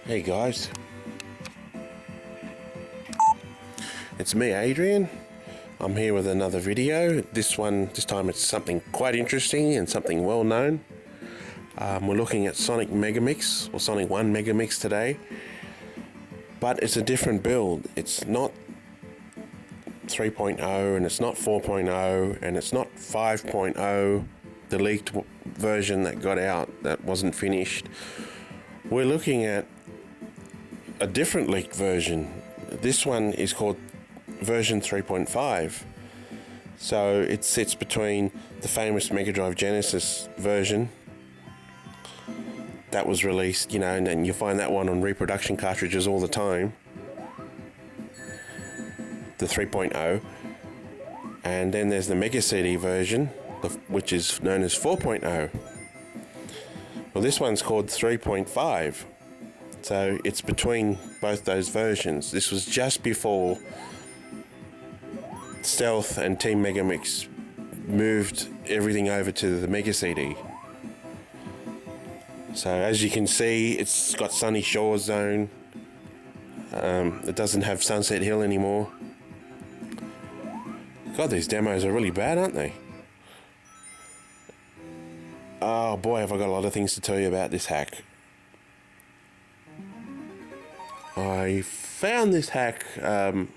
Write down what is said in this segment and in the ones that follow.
Hey guys, it's me Adrian. I'm here with another video. This time it's something quite interesting and something well known. We're looking at Sonic Megamix or Sonic 1 Megamix today, but it's a different build. It's not 3.0 and it's not 4.0 and it's not 5.0, the leaked version that got out that wasn't finished. We're looking at a different leaked version. This one is called version 3.5. So it sits between the famous Mega Drive Genesis version that was released, you know, and you find that one on reproduction cartridges all the time, the 3.0, and then there's the Mega-CD version, which is known as 4.0. Well, this one's called 3.5, so it's between both those versions. This was just before Stealth and Team Megamix moved everything over to the Mega-CD. So as you can see, it's got Sunny Shore Zone. It doesn't have Sunset Hill anymore. God, these demos are really bad, aren't they? Oh boy, have I got a lot of things to tell you about this hack. I found this hack on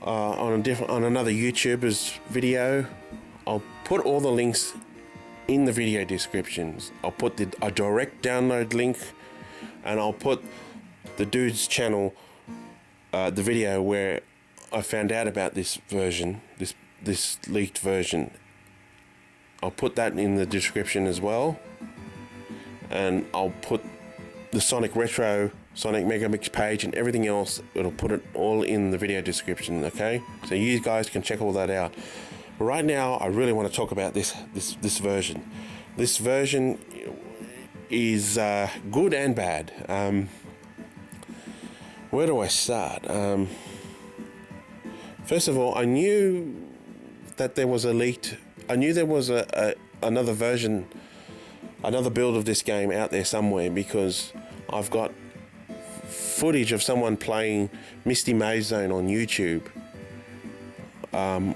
another YouTuber's video. I'll put all the links in the video descriptions. I'll put a direct download link, and I'll put the dude's channel, the video where I found out about this version, this leaked version. I'll put that in the description as well, and I'll put the Sonic Retro, Sonic Megamix page and everything else. It'll put it all in the video description, okay? So you guys can check all that out. But right now, I really want to talk about this version. This version is good and bad. Where do I start? First of all, I knew that there was a leaked. I knew there was another version, another build of this game out there somewhere, because I've got footage of someone playing Misty Maze Zone on YouTube, on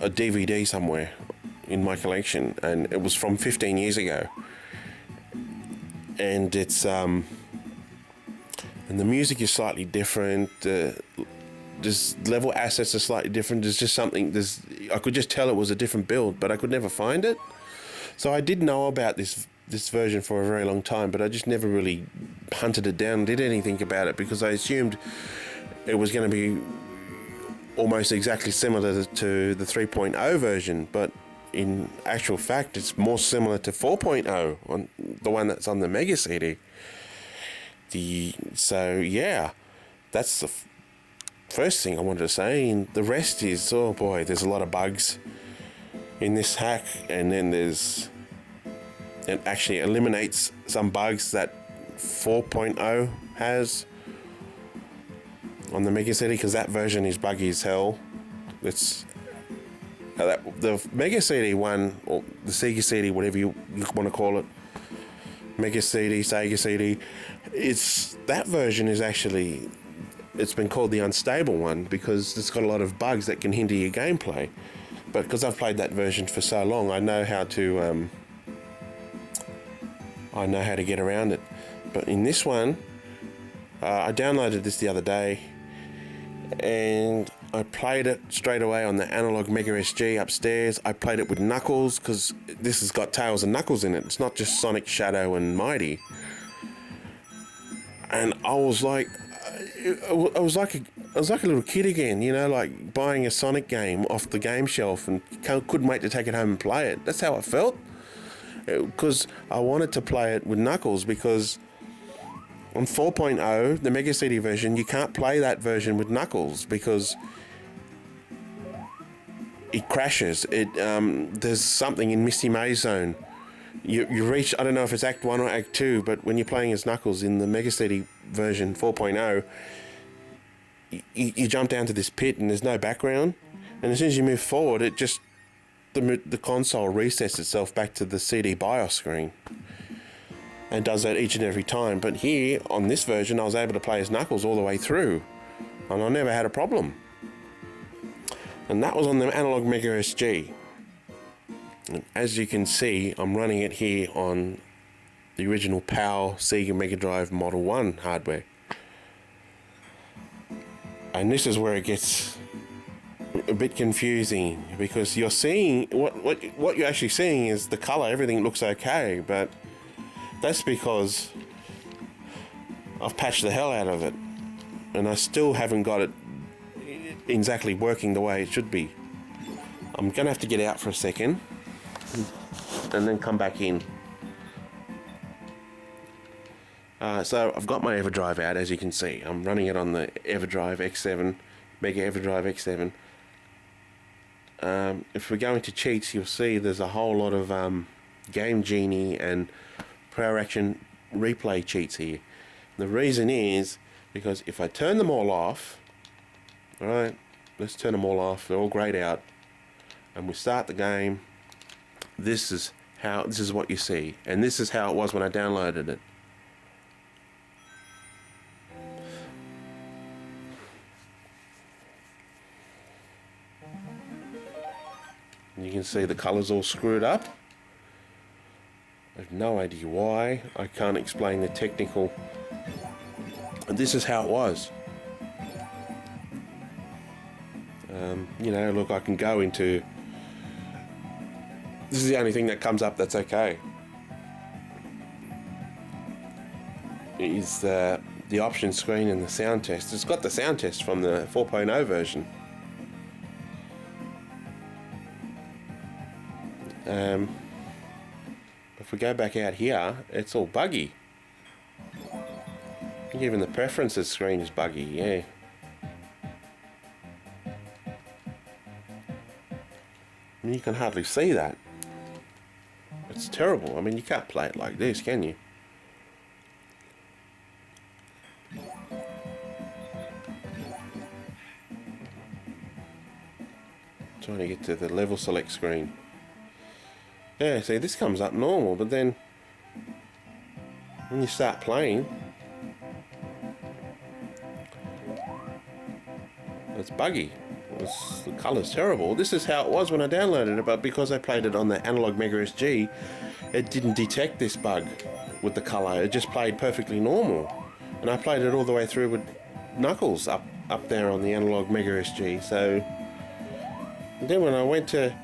a DVD somewhere in my collection, and it was from 15 years ago. And it's and the music is slightly different. Just level assets are slightly different. There's just something. I could just tell it was a different build, but I could never find it. So I did know about this version for a very long time, but I just never really hunted it down, did anything about it, because I assumed it was going to be almost exactly similar to the 3.0 version. But in actual fact, it's more similar to 4.0, on the one that's on the Mega-CD. So yeah, that's the first thing I wanted to say. And the rest is, oh boy, there's a lot of bugs in this hack, and then it actually eliminates some bugs that 4.0 has on the Mega-CD, because that version is buggy as hell. It's the Mega-CD one, or the SEGA-CD, whatever you want to call it, Mega-CD, SEGA-CD, that version is actually, it's been called the unstable one because it's got a lot of bugs that can hinder your gameplay. But because I've played that version for so long, I know how to get around it. But in this one, I downloaded this the other day, and I played it straight away on the analog Mega SG upstairs. I played it with Knuckles, because this has got Tails and Knuckles in it. It's not just Sonic, Shadow and Mighty. And I was like a little kid again, you know, like buying a Sonic game off the game shelf and couldn't wait to take it home and play it. That's how I felt, because I wanted to play it with Knuckles, because on 4.0, the Mega CD version, you can't play that version with Knuckles because it crashes. There's something in Misty Maze Zone. You reach, I don't know if it's Act 1 or Act 2, but when you're playing as Knuckles in the Mega CD version 4.0, you jump down to this pit and there's no background, and as soon as you move forward, it just the console resets itself back to the CD BIOS screen. and does that each and every time. But here, on this version, I was able to play as Knuckles all the way through, and I never had a problem. And that was on the analog Mega SG. And as you can see, I'm running it here on the original PAL Sega Mega Drive Model 1 hardware. And this is where it gets a bit confusing, because you're seeing what you're actually seeing is the color. Everything looks okay, but that's because I've patched the hell out of it, and I still haven't got it exactly working the way it should be. I'm gonna have to get out for a second and then come back in. So I've got my EverDrive out, as you can see. I'm running it on the EverDrive X7, Mega EverDrive X7. If we go into cheats, you'll see there's a whole lot of Game Genie and Power Action replay cheats here. The reason is because if I turn them all off, alright, let's turn them all off, they're all grayed out, and we start the game, this is what you see, and this is how it was when I downloaded it. You can see the colours all screwed up. I have no idea why. I can't explain the technical. And this is how it was. You know, look, I can go into... This is the only thing that comes up that's okay. Is the option screen and the sound test. It's got the sound test from the 4.0 version. If we go back out here, it's all buggy. Even the preferences screen is buggy, yeah. And you can hardly see that. It's terrible. I mean, you can't play it like this, can you? Trying to get to the level select screen. Yeah, see, this comes up normal, but then when you start playing, it's buggy. The colour's terrible. This is how it was when I downloaded it, but because I played it on the analog Mega SG, it didn't detect this bug with the colour. It just played perfectly normal. And I played it all the way through with Knuckles up there on the analog Mega SG. So then when I went to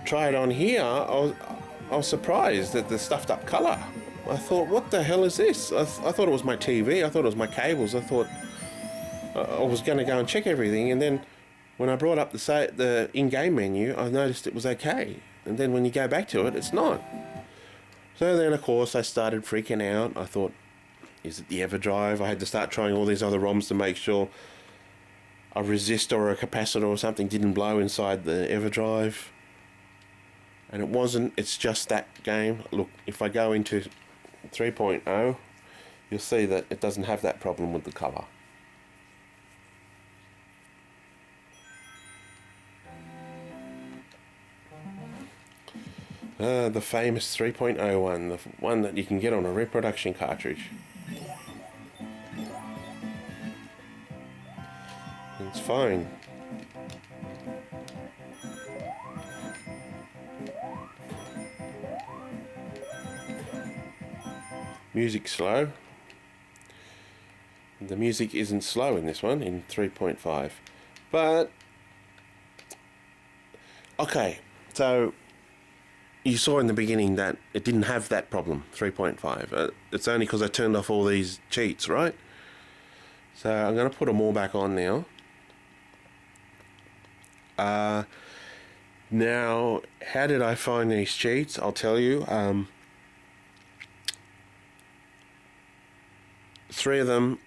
try it on here, I was surprised at the stuffed up colour. I thought, what the hell is this? I thought it was my TV, I thought it was my cables, I thought I was going to go and check everything, and then when I brought up the in-game menu, I noticed it was okay, and then when you go back to it, it's not. So then of course I started freaking out. I thought, is it the EverDrive? I had to start trying all these other ROMs to make sure a resistor or a capacitor or something didn't blow inside the EverDrive. And it wasn't, it's just that game. Look, if I go into 3.0, you'll see that it doesn't have that problem with the colour. The famous 3.0 one, the one that you can get on a reproduction cartridge. It's fine. Music slow. The music isn't slow in this one, in 3.5. But, okay, so you saw in the beginning that it didn't have that problem, 3.5. It's only because I turned off all these cheats, right? So I'm going to put them all back on now. Now, how did I find these cheats? I'll tell you. 3 of them,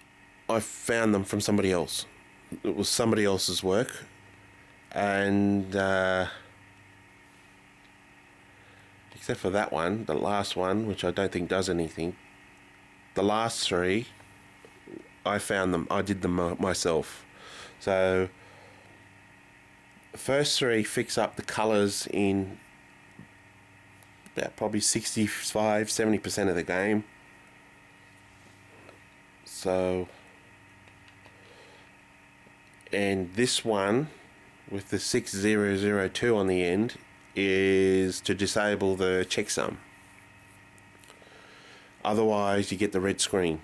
I found them from somebody else. It was somebody else's work. And except for that one, the last one, which I don't think does anything. The last 3, I found them. I did them myself. So the first 3 fix up the colours in about probably 65-70% of the game. So, and this one with the 6002 on the end is to disable the checksum. Otherwise you get the red screen.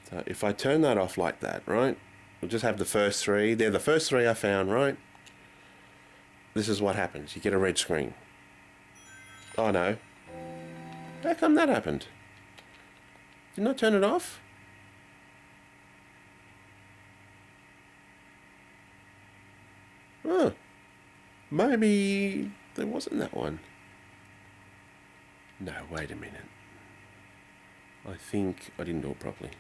So if I turn that off like that, right, we'll just have the first three. They're the first three I found, right? This is what happens. You get a red screen. Oh no. How come that happened? Didn't I turn it off? Oh. Maybe there wasn't that one. No, wait a minute. I think I didn't do it properly.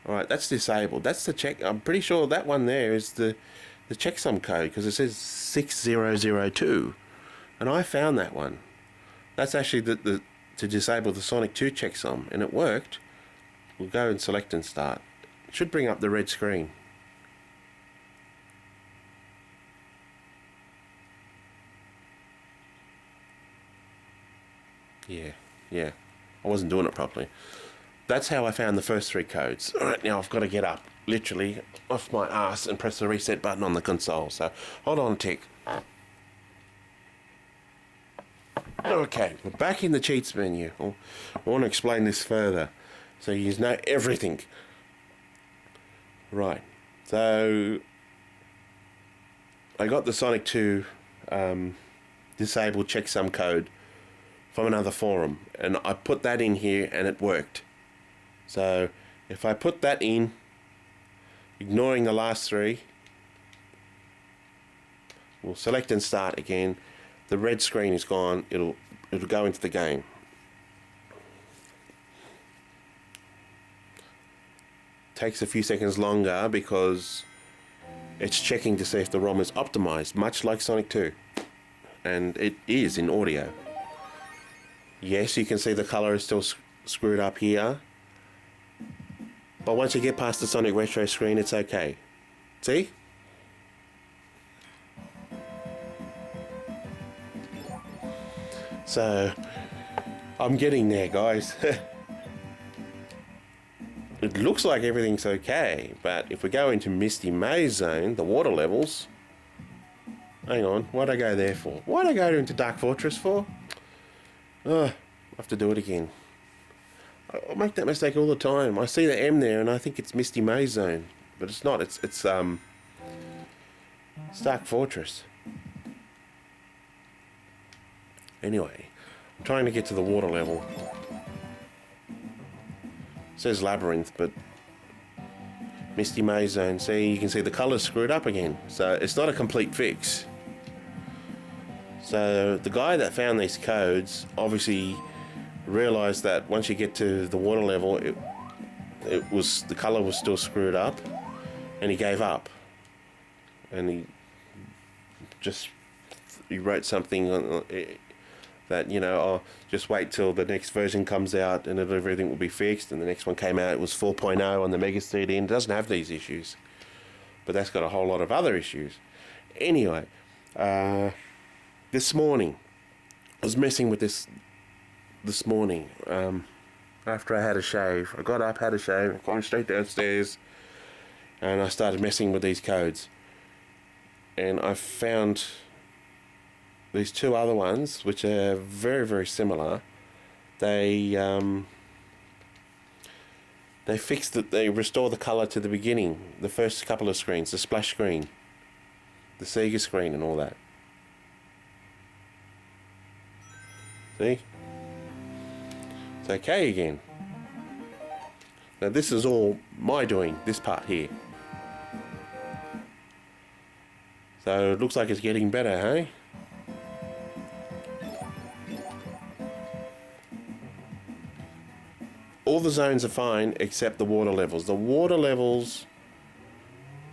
Alright, that's disabled. That's the check. I'm pretty sure that one there is the checksum code, because it says 6002. And I found that one. That's actually the to disable the Sonic 2 checksum, and it worked. We'll go and select and start. It should bring up the red screen. Yeah. I wasn't doing it properly. That's how I found the first three codes. Alright, now I've got to get up, literally, off my ass and press the reset button on the console. So, hold on a tick. Okay, we're back in the cheats menu. I want to explain this further, so you know everything. Right, so I got the Sonic 2 disabled checksum code from another forum, and I put that in here and it worked. So if I put that in, ignoring the last three, we'll select and start again. The red screen is gone. It'll go into the game. Takes a few seconds longer because it's checking to see if the ROM is optimized, much like Sonic 2, and it is in audio. Yes, you can see the color is still screwed up here, but once you get past the Sonic Retro screen, it's okay. See? So, I'm getting there, guys. It looks like everything's okay, but if we go into Misty Maze Zone, the water levels... Hang on, why'd I go there for? Why'd I go into Dark Fortress for? I have to do it again. I make that mistake all the time. I see the M there and I think it's Misty Maze Zone, but it's not. It's Dark Fortress. Anyway, I'm trying to get to the water level. It says Labyrinth, but Misty Maze Zone. See, you can see the colour's screwed up again. So it's not a complete fix. So the guy that found these codes obviously realised that once you get to the water level, the colour was still screwed up, and he gave up. And he wrote something on that, you know, oh, just wait till the next version comes out and everything will be fixed. And the next one came out, it was 4.0 on the Mega CD, and it doesn't have these issues, but that's got a whole lot of other issues. Anyway, this morning I was messing with this morning, after I had a shave. I got up, had a shave, gone straight downstairs, and I started messing with these codes, and I found these two other ones which are very, very similar. They fixed it. They restore the color to the beginning, the first couple of screens, the splash screen, the Sega screen, and all that. See? It's okay again. Now this is all my doing, this part here. So it looks like it's getting better, hey? All the zones are fine except the water levels. The water levels...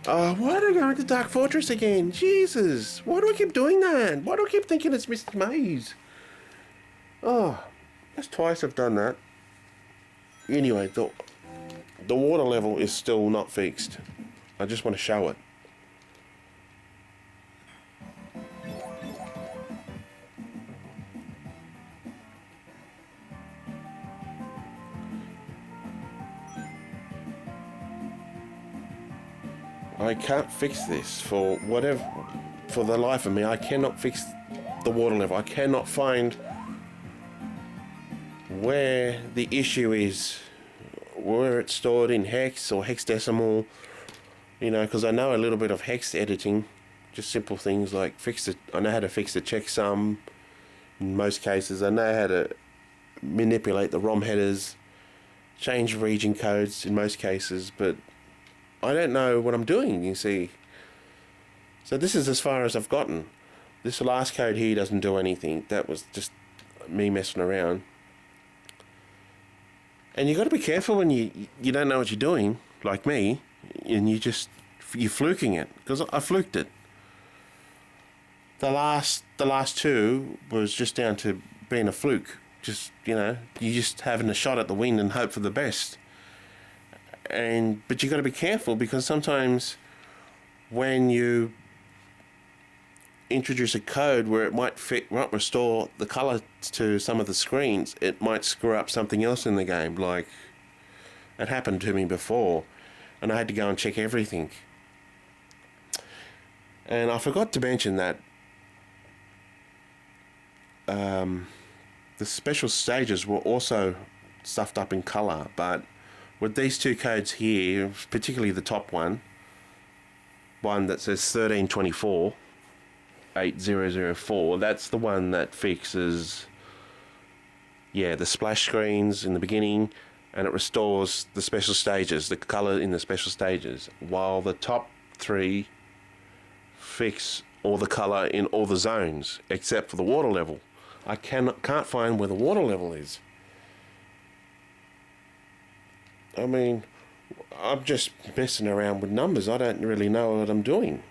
Oh, why do I go into Dark Fortress again? Jesus! Why do I keep doing that? Why do I keep thinking it's Mr. Maze? Oh, that's twice I've done that. Anyway, the water level is still not fixed. I just want to show it. I can't fix this for whatever, for the life of me. I cannot fix the water level. I cannot find where the issue is, where it's stored in hex or hexadecimal, you know, because I know a little bit of hex editing, just simple things like I know how to fix the checksum in most cases. I know how to manipulate the ROM headers, change region codes in most cases, but I don't know what I'm doing, you see. So this is as far as I've gotten. This last code here doesn't do anything. That was just me messing around. And you got to be careful when you don't know what you're doing, like me, and you're fluking it, because I fluked it. The last two was just down to being a fluke. Just, you know, you just having a shot at the wind and hope for the best. But you got to be careful, because sometimes when you introduce a code where it might restore the color to some of the screens, it might screw up something else in the game. Like, it happened to me before, and I had to go and check everything. And I forgot to mention that the special stages were also stuffed up in color, but with these two codes here, particularly the top one that says 1324 8004, that's the one that fixes, yeah, the splash screens in the beginning, and it restores the special stages, the color in the special stages, while the top three fix all the color in all the zones except for the water level. I can't find where the water level is. I mean, I'm just messing around with numbers. I don't really know what I'm doing.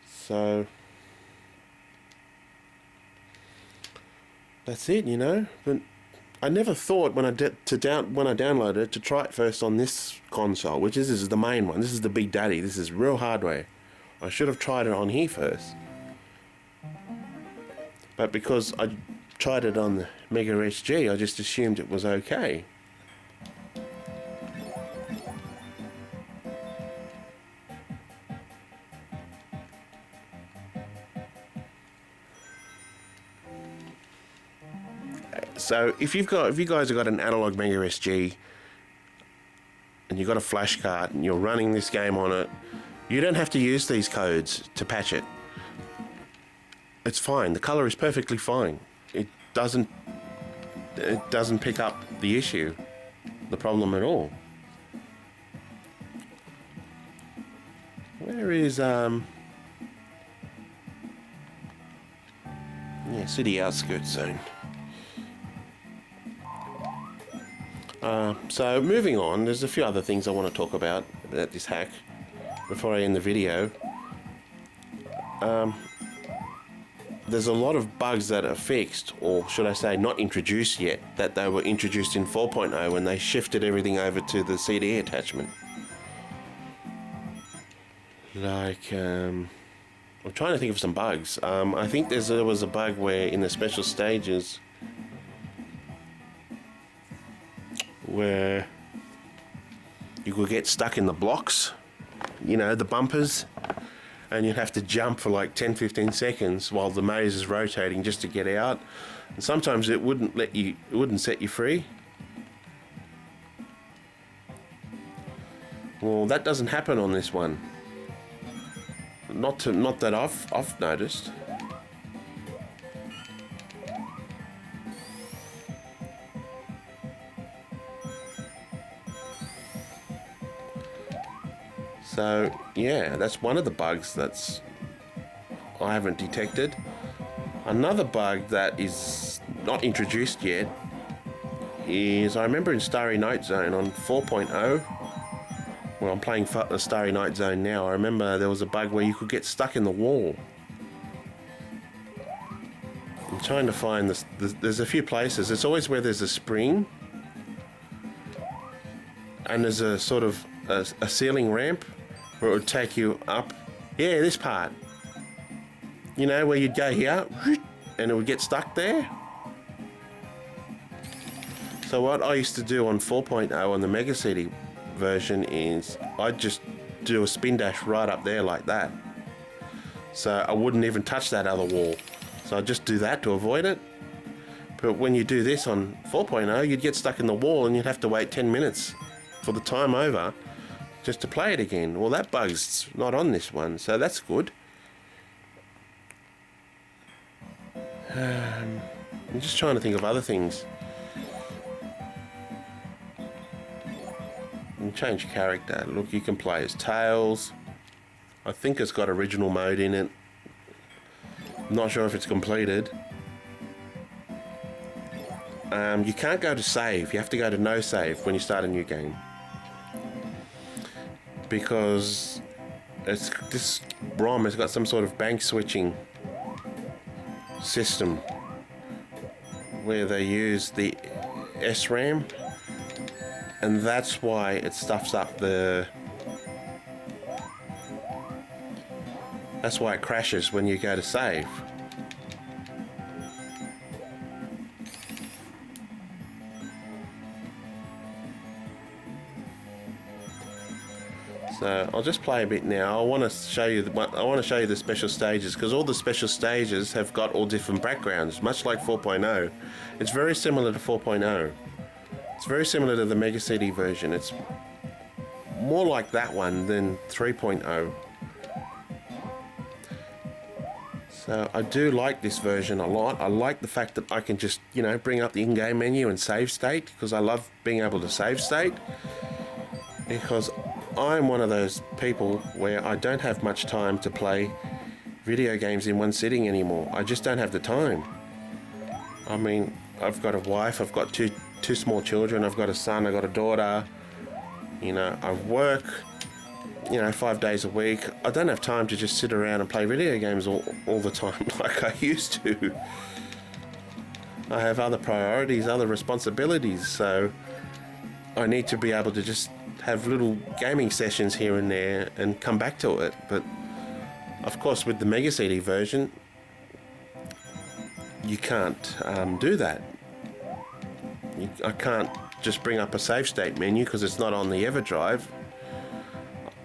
So that's it, you know. But I never thought when I downloaded it to try it first on this console, which is the main one. This is the Big Daddy. This is real hardware. I should have tried it on here first. But because I tried it on the Mega SG, I just assumed it was okay. So if you guys have got an analog Mega SG and you've got a flash card and you're running this game on it, you don't have to use these codes to patch it. It's fine. The color is perfectly fine. It doesn't pick up the issue, the problem at all. Where is city outskirts zone. So moving on, there's a few other things I want to talk about this hack before I end the video. There's a lot of bugs that are fixed, or should I say not introduced yet, that they were introduced in 4.0 when they shifted everything over to the CD attachment. Like, I'm trying to think of some bugs. I think there was a bug where in the special stages where you could get stuck in the blocks, you know, the bumpers, and you'd have to jump for like 10-15 seconds while the maze is rotating just to get out. And sometimes it wouldn't set you free. Well, that doesn't happen on this one. Not that I've noticed. So yeah, that's one of the bugs that's I haven't detected. Another bug that is not introduced yet is, I remember in Starry Night Zone on 4.0, well, I'm playing Starry Night Zone now, I remember there was a bug where you could get stuck in the wall. I'm trying to find this. There's a few places. It's always where there's a spring and there's a sort of a ceiling ramp where it would take you up. Yeah, this part. You know, where you'd go here and it would get stuck there. So what I used to do on 4.0 on the Mega-CD version is I'd just do a spin dash right up there like that. So I wouldn't even touch that other wall. So I'd just do that to avoid it. But when you do this on 4.0, you'd get stuck in the wall and you'd have to wait 10 minutes for the time over just to play it again. Well, that bug's not on this one, so that's good. I'm just trying to think of other things. You can change character. Look, you can play as Tails. I think it's got original mode in it. I'm not sure if it's completed. You can't go to save. You have to go to no save when you start a new game. Because this ROM has got some sort of bank switching system where they use the SRAM, and that's why it stuffs up the... That's why it crashes when you go to save. So I'll just play a bit now. I want to show you the special stages, because all the special stages have got all different backgrounds, much like 4.0. It's very similar to 4.0. It's very similar to the Mega-CD version. It's more like that one than 3.0. So I do like this version a lot. I like the fact that I can just, you know, bring up the in-game menu and save state, because I love being able to save state, because I'm one of those people where I don't have much time to play video games in one sitting anymore. I just don't have the time. I mean, I've got a wife, I've got two small children, I've got a son, I've got a daughter. You know, I work, you know, 5 days a week. I don't have time to just sit around and play video games all the time like I used to. I have other priorities, other responsibilities, so I need to be able to just have little gaming sessions here and there and come back to it. But of course, with the Mega-CD version, you can't do that. I can't just bring up a save state menu because it's not on the EverDrive,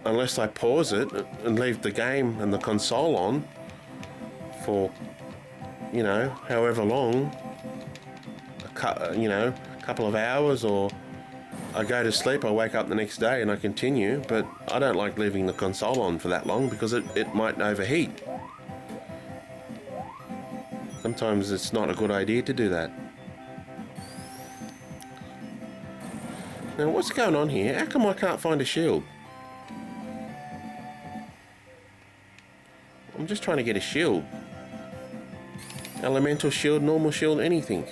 unless I pause it and leave the game and the console on for, you know, however long, a couple of hours, or I go to sleep, I wake up the next day and I continue. But I don't like leaving the console on for that long because it might overheat. Sometimes it's not a good idea to do that. Now, what's going on here? How come I can't find a shield? I'm just trying to get a shield. Elemental shield, normal shield, anything.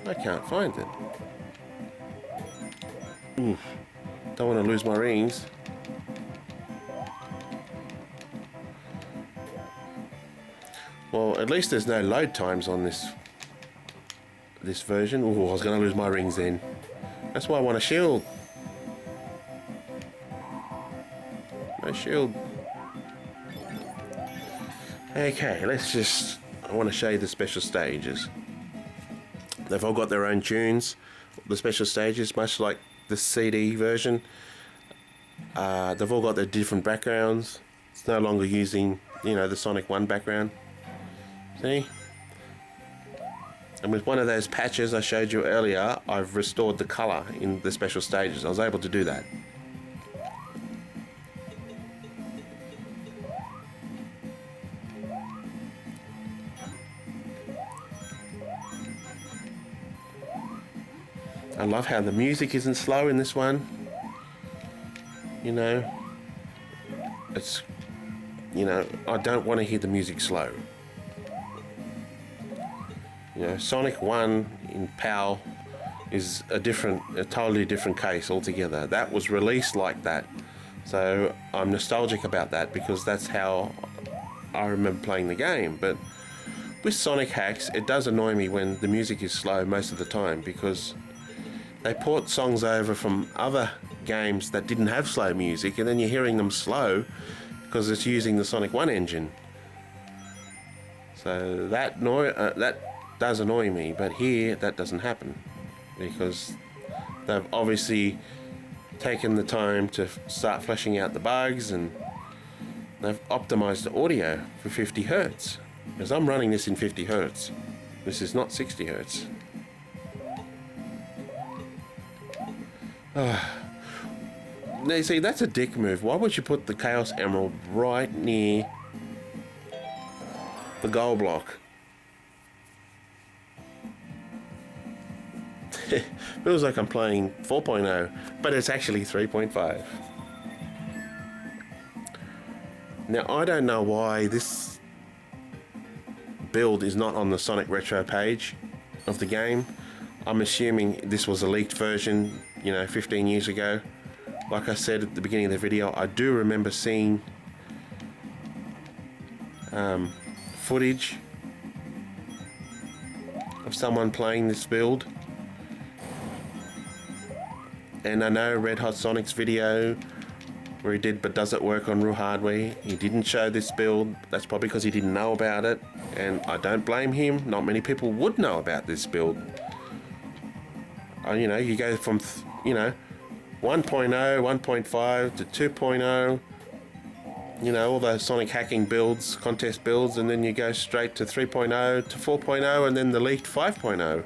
I can't find it. Oof. Don't want to lose my rings. Well, at least there's no load times on this version. Oh, I was going to lose my rings then. That's why I want a shield. No shield. Okay, I want to show you the special stages. They've all got their own tunes, the special stages, much like the CD version. They've all got their different backgrounds. It's no longer using, you know, the Sonic 1 background. See? And with one of those patches I showed you earlier, I've restored the colour in the special stages. I was able to do that. I love how the music isn't slow in this one. You know, it's, you know, I don't want to hear the music slow. You know, Sonic 1 in PAL is a totally different case altogether. That was released like that. So I'm nostalgic about that because that's how I remember playing the game. But with Sonic hacks, it does annoy me when the music is slow most of the time, because they port songs over from other games that didn't have slow music, and then you're hearing them slow because it's using the Sonic 1 engine. So that does annoy me, but here that doesn't happen because they've obviously taken the time to start fleshing out the bugs, and they've optimized the audio for 50 hertz, because I'm running this in 50 hertz. This is not 60 hertz. Now you see, that's a dick move. Why would you put the Chaos Emerald right near the goal block? Feels like I'm playing 4.0, but it's actually 3.5. Now I don't know why this build is not on the Sonic Retro page of the game. I'm assuming this was a leaked version, you know, 15 years ago. Like I said at the beginning of the video, I do remember seeing footage of someone playing this build. And I know Red Hot Sonic's video where he did But Does It Work on Real Hardware, he didn't show this build. That's probably because he didn't know about it, and I don't blame him. Not many people would know about this build. You know, you go from 1.0, 1.5 to 2.0, you know, all those Sonic hacking builds, contest builds, and then you go straight to 3.0 to 4.0, and then the leaked 5.0.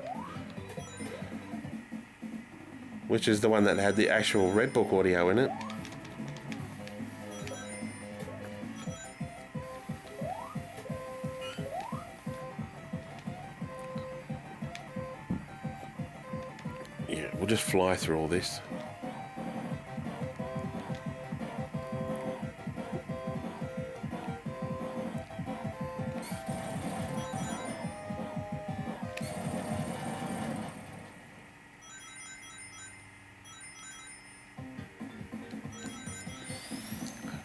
Which is the one that had the actual Red Book audio in it. Yeah, we'll just fly through all this.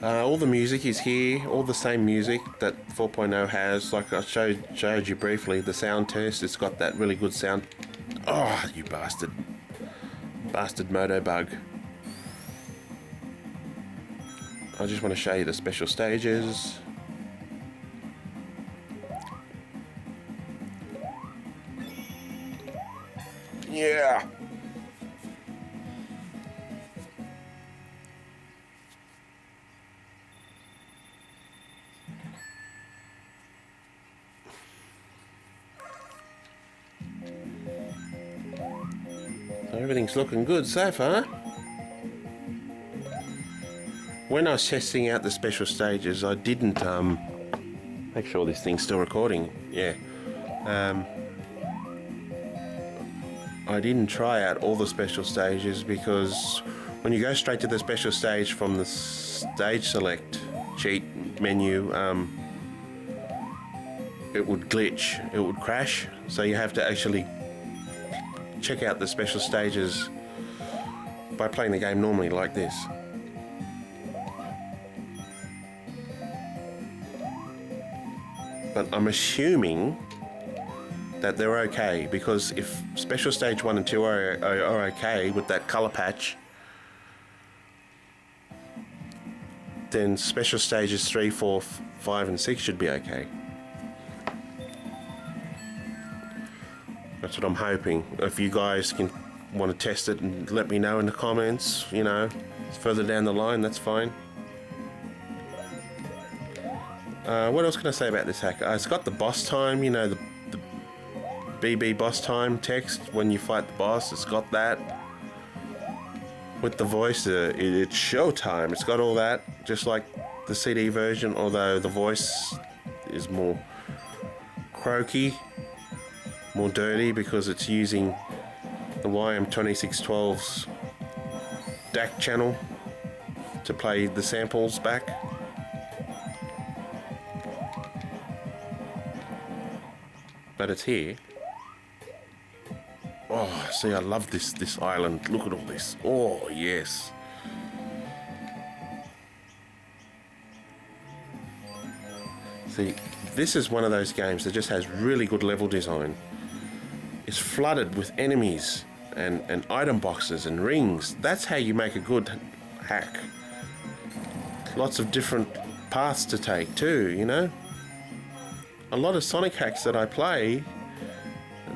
All the music is here, all the same music that 4.0 has. Like I showed you briefly, the sound test, it's got that really good sound. Oh, you bastard. Bastard moto bug. I just want to show you the special stages. Yeah! Everything's looking good so far. When I was testing out the special stages, I didn't make sure this thing's still recording. Yeah. I didn't try out all the special stages because when you go straight to the special stage from the stage select cheat menu, it would glitch, it would crash. So you have to actually check out the special stages by playing the game normally like this. But I'm assuming that they're okay, because if special stage 1 and 2 are okay with that color patch, then special stages 3, 4, 5 and 6 should be okay. That's what I'm hoping. If you guys can want to test it and let me know in the comments, you know, further down the line, that's fine. What else can I say about this hack? It's got the boss time, you know, the BB boss time text when you fight the boss. It's got that. With the voice, it's showtime. It's got all that, just like the CD version, although the voice is more croaky, more dirty, because it's using the YM2612's DAC channel to play the samples back. But it's here. Oh, see, I love this island. Look at all this. Oh, yes. See, this is one of those games that just has really good level design. It's flooded with enemies and item boxes and rings. That's how you make a good hack. Lots of different paths to take too, you know? A lot of Sonic hacks that I play,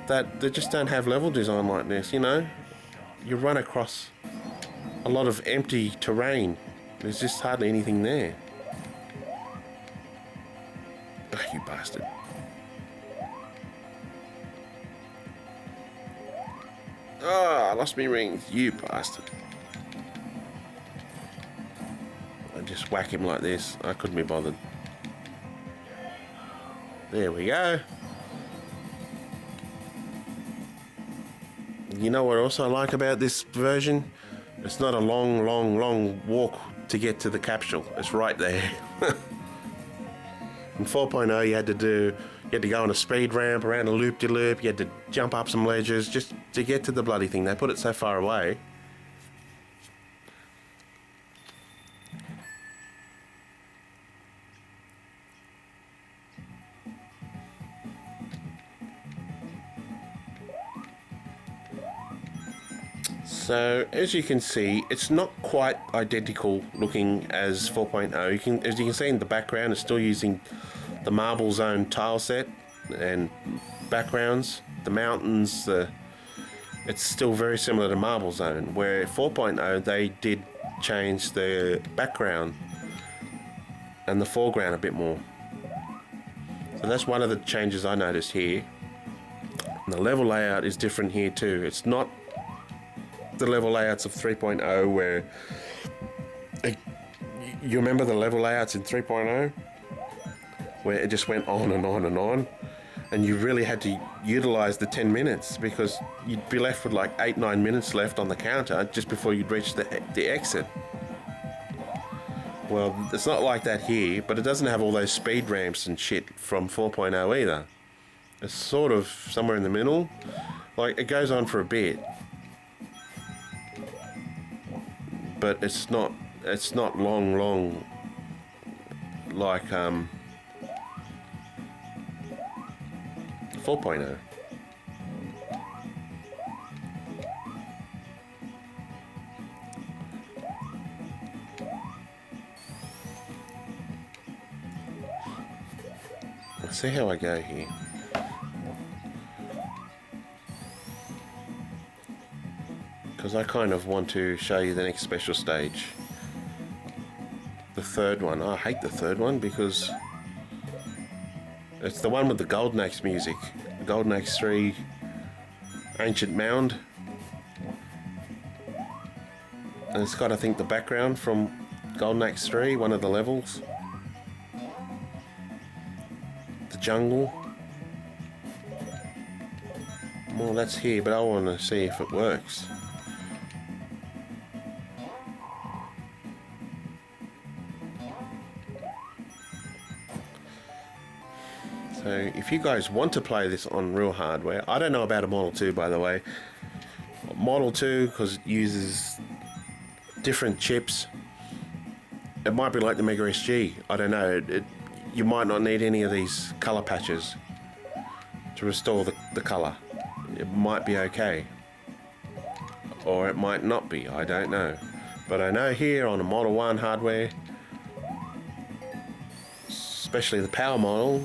that they just don't have level design like this, you know? You run across a lot of empty terrain. There's just hardly anything there. Oh, you bastard. Oh, I lost my rings, you bastard. I just whack him like this. I couldn't be bothered. There we go. You know what else I like about this version? It's not a long walk to get to the capsule. It's right there. In 4.0 you had to go on a speed ramp around a loop-de-loop, you had to jump up some ledges just to get to the bloody thing. They put it so far away. So as you can see, it's not quite identical looking as 4.0. As you can see in the background, it's still using the Marble Zone tile set and backgrounds, the mountains. It's still very similar to Marble Zone, where 4.0 they did change the background and the foreground a bit more. So that's one of the changes I noticed here. And the level layout is different here too. It's not the level layouts of 3.0 where you remember the level layouts in 3.0 where it just went on and on and on, and you really had to utilize the 10 minutes because you'd be left with like 8-9 minutes left on the counter just before you'd reach the exit. Well, it's not like that here, but it doesn't have all those speed ramps and shit from 4.0 either. It's sort of somewhere in the middle. Like, it goes on for a bit, but it's not long like 4.0. Let's see how I go here. Because I kind of want to show you the next special stage. The third one. I hate the third one because it's the one with the Golden Axe music. Golden Axe 3 Ancient Mound. And it's got, I think, the background from Golden Axe 3, one of the levels. The jungle. Well, that's here, but I want to see if it works. So if you guys want to play this on real hardware, I don't know about a Model 2, by the way. Model 2, because it uses different chips. It might be like the Mega SG. I don't know. You might not need any of these color patches to restore the color. It might be okay. Or it might not be. I don't know. But I know here on a Model 1 hardware, especially the power model,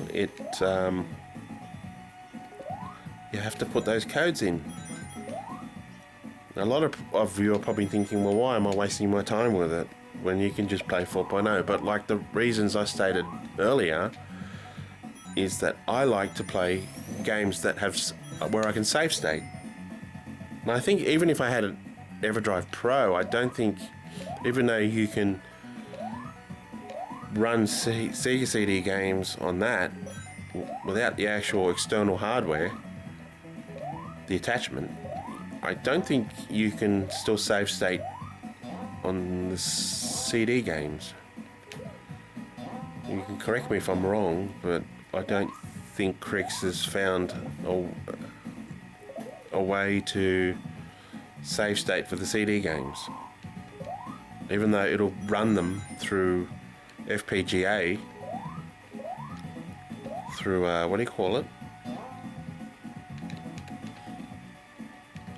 you have to put those codes in. A lot of you are probably thinking, well, why am I wasting my time with it when you can just play 4.0? But like the reasons I stated earlier is that I like to play games that have where I can save state. And I think even if I had an EverDrive Pro, I don't think, even though you can run SEGA-CD games on that without the actual external hardware, the attachment, I don't think you can still save state on the CD games. You can correct me if I'm wrong, but I don't think Crix has found a way to save state for the CD games, even though it'll run them through FPGA, through what do you call it?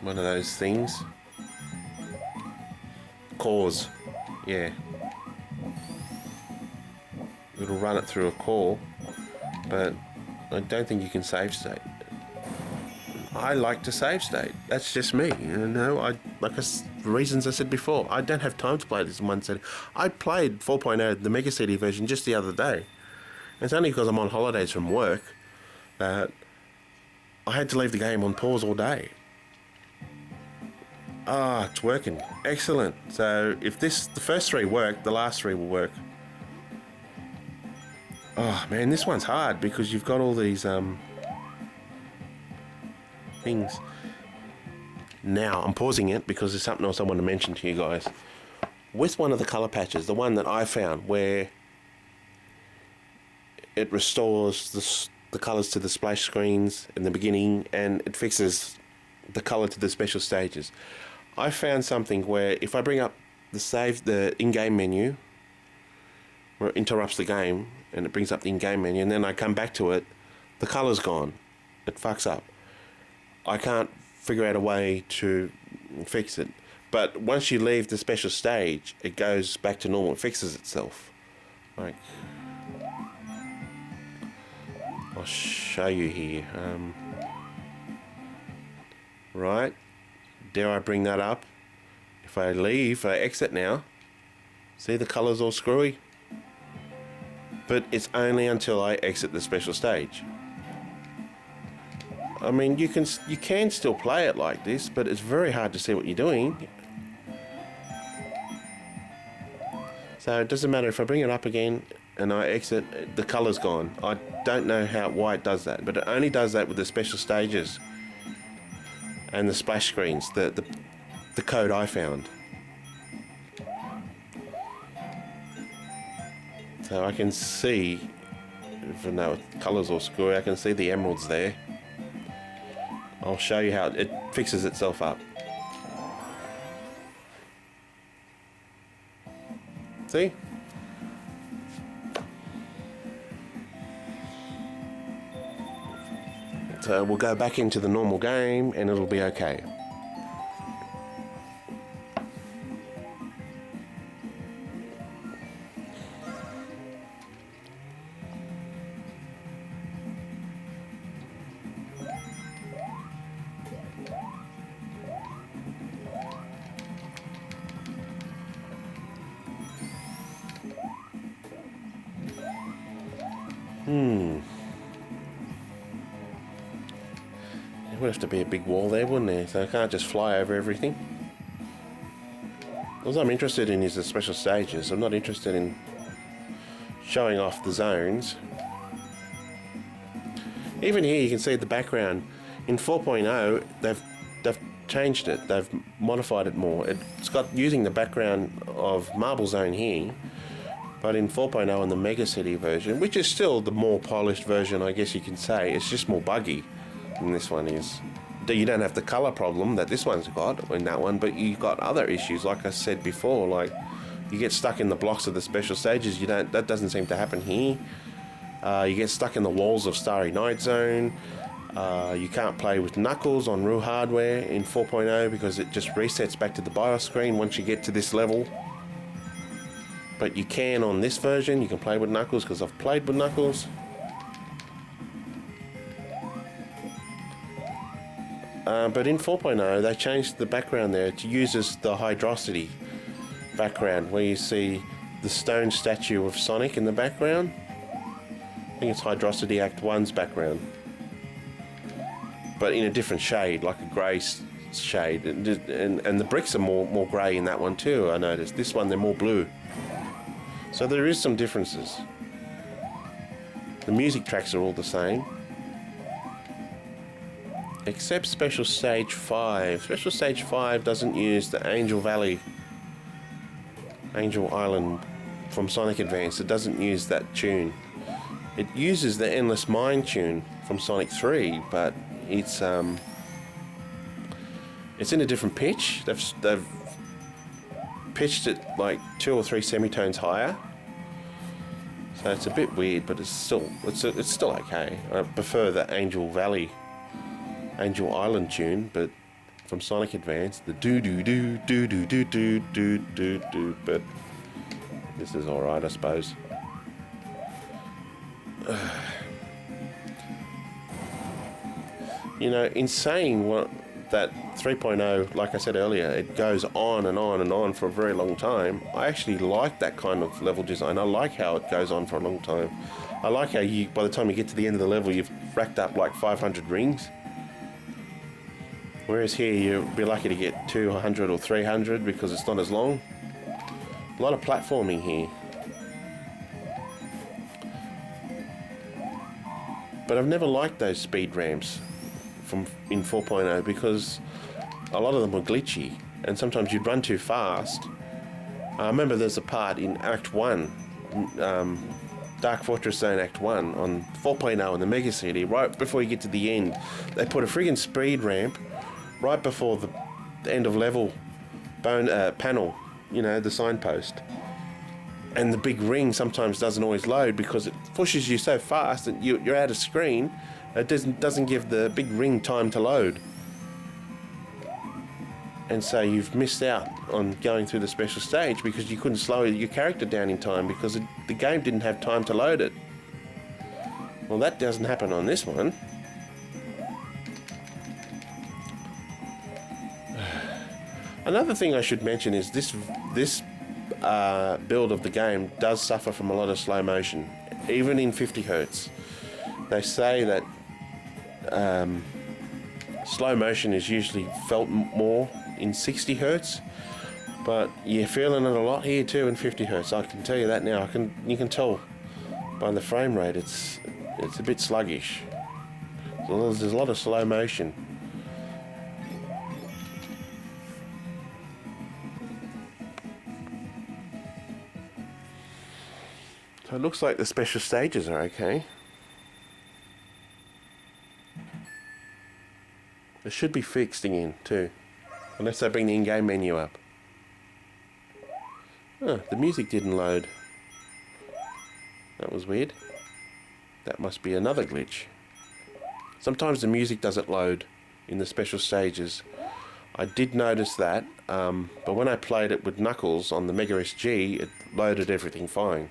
One of those things. Cores, yeah. it'll run it through a core, but I don't think you can save state. I like to save state. That's just me. You know, for reasons I said before, I don't have time to play this in one setting. I played 4.0, the Mega-CD version, just the other day. It's only because I'm on holidays from work that I had to leave the game on pause all day. Ah, it's working. Excellent. So if the first three work, the last three will work. Oh man, this one's hard because you've got all these things. Now, I'm pausing it because there's something else I want to mention to you guys. With one of the color patches, the one that I found where it restores the colors to the splash screens in the beginning and it fixes the color to the special stages. I found something where if I bring up the in-game menu, where it interrupts the game and it brings up the in-game menu, and then I come back to it, the color's gone. It fucks up. I can't figure out a way to fix it. But once you leave the special stage, it goes back to normal. It fixes itself. Like, I'll show you here. Right. Dare I bring that up? If I leave, I exit now. See, the color's all screwy? But it's only until I exit the special stage. I mean, you can still play it like this, but it's very hard to see what you're doing. So it doesn't matter if I bring it up again and I exit, the color's gone. I don't know why it does that, but it only does that with the special stages and the splash screens, the code I found. So I can see, even though the colours all screwy, I can see the emeralds there. I'll show you how it fixes itself up. See? So we'll go back into the normal game and it'll be okay. There would have to be a big wall there, wouldn't there? So I can't just fly over everything. All I'm interested in is the special stages. I'm not interested in showing off the zones. Even here you can see the background. In 4.0 they've changed it. They've modified it more. It's got using the background of Marble Zone here. But in 4.0 and the Mega-CD version, which is still the more polished version, I guess you can say, it's just more buggy than this one is. You don't have the color problem that this one's got in that one, but you've got other issues, like I said before, like you get stuck in the blocks of the special stages. That doesn't seem to happen here. You get stuck in the walls of Starry Night Zone. You can't play with Knuckles on real hardware in 4.0 because it just resets back to the BIOS screen once you get to this level. But you can on this version. You can play with Knuckles because I've played with Knuckles. But in 4.0 they changed the background there. It uses the Hydrocity background where you see the stone statue of Sonic in the background. I think it's Hydrocity Act 1's background, but in a different shade, like a grey shade, and the bricks are more grey in that one too. I noticed this one they're more blue, so there is some differences. The music tracks are all the same, except Special Stage 5. Special Stage 5 doesn't use the Angel Island from Sonic Advance. It doesn't use that tune. It uses the Endless Mine tune from Sonic 3, but it's in a different pitch. They've pitched it like 2 or 3 semitones higher. So it's a bit weird, but it's still okay. I prefer the Angel Island tune, but from Sonic Advance, the do do do do do do do do do do. But this is all right, I suppose. You know, in saying what that 3.0, like I said earlier, it goes on and on and on for a very long time. I actually like that kind of level design. I like how it goes on for a long time. I like how you, by the time you get to the end of the level, you've racked up like 500 rings. Whereas here, you'll be lucky to get 200 or 300 because it's not as long. A lot of platforming here. But I've never liked those speed ramps in 4.0 because a lot of them were glitchy and sometimes you'd run too fast. I remember there's a part in Act 1, Dark Fortress Zone Act 1 on 4.0 on the Mega-CD, right before you get to the end, they put a friggin' speed ramp right before the end of level panel, you know, the signpost. And the big ring sometimes doesn't always load because it pushes you so fast that you're out of screen. It doesn't give the big ring time to load. And so you've missed out on going through the special stage because you couldn't slow your character down in time because the game didn't have time to load it. Well, that doesn't happen on this one. Another thing I should mention is this build of the game does suffer from a lot of slow motion, even in 50 Hertz. They say that slow motion is usually felt more in 60 Hertz, but you're feeling it a lot here too in 50 Hertz. I can tell you that now. You can tell by the frame rate it's a bit sluggish. So there's a lot of slow motion. So it looks like the special stages are okay. It should be fixed again too, unless they bring the in-game menu up. Oh, the music didn't load. That was weird. That must be another glitch. Sometimes the music doesn't load in the special stages. I did notice that, but when I played it with Knuckles on the Mega SG, it loaded everything fine.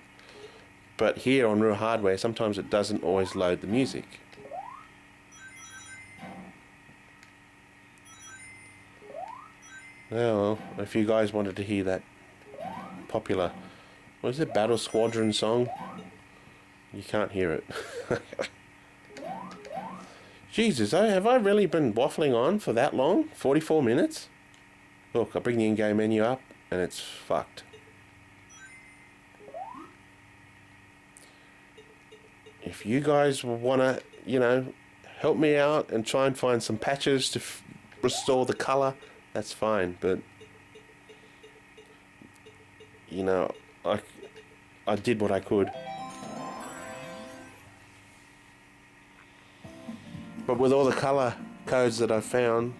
But here on real hardware, sometimes it doesn't always load the music. Well, if you guys wanted to hear that popular, what is it, Battle Squadron song? You can't hear it. Jesus, have I really been waffling on for that long? 44 minutes? Look, I bring the in-game menu up and it's fucked. If you guys want to, you know, help me out and try and find some patches to restore the color, that's fine. But, you know, I did what I could. But with all the color codes that I found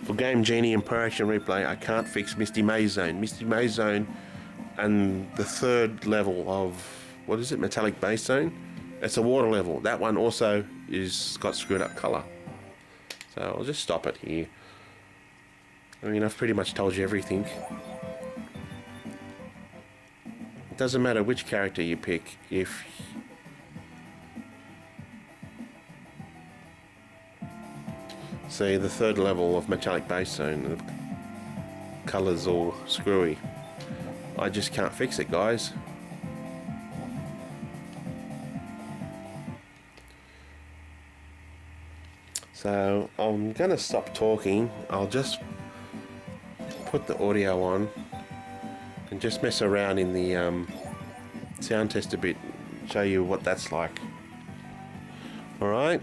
for Game Genie and Pro Action Replay, I can't fix Misty Maze Zone. Misty Maze Zone and the third level of, what is it, Metallic Base Zone? It's a water level. That one also got screwed up color. So I'll just stop it here. I mean, I've pretty much told you everything. It doesn't matter which character you pick. If see the third level of Metallic Base Zone, the color's all screwy. I just can't fix it, guys. So I'm gonna stop talking. I'll just put the audio on and just mess around in the sound test a bit, show you what that's like. Alright?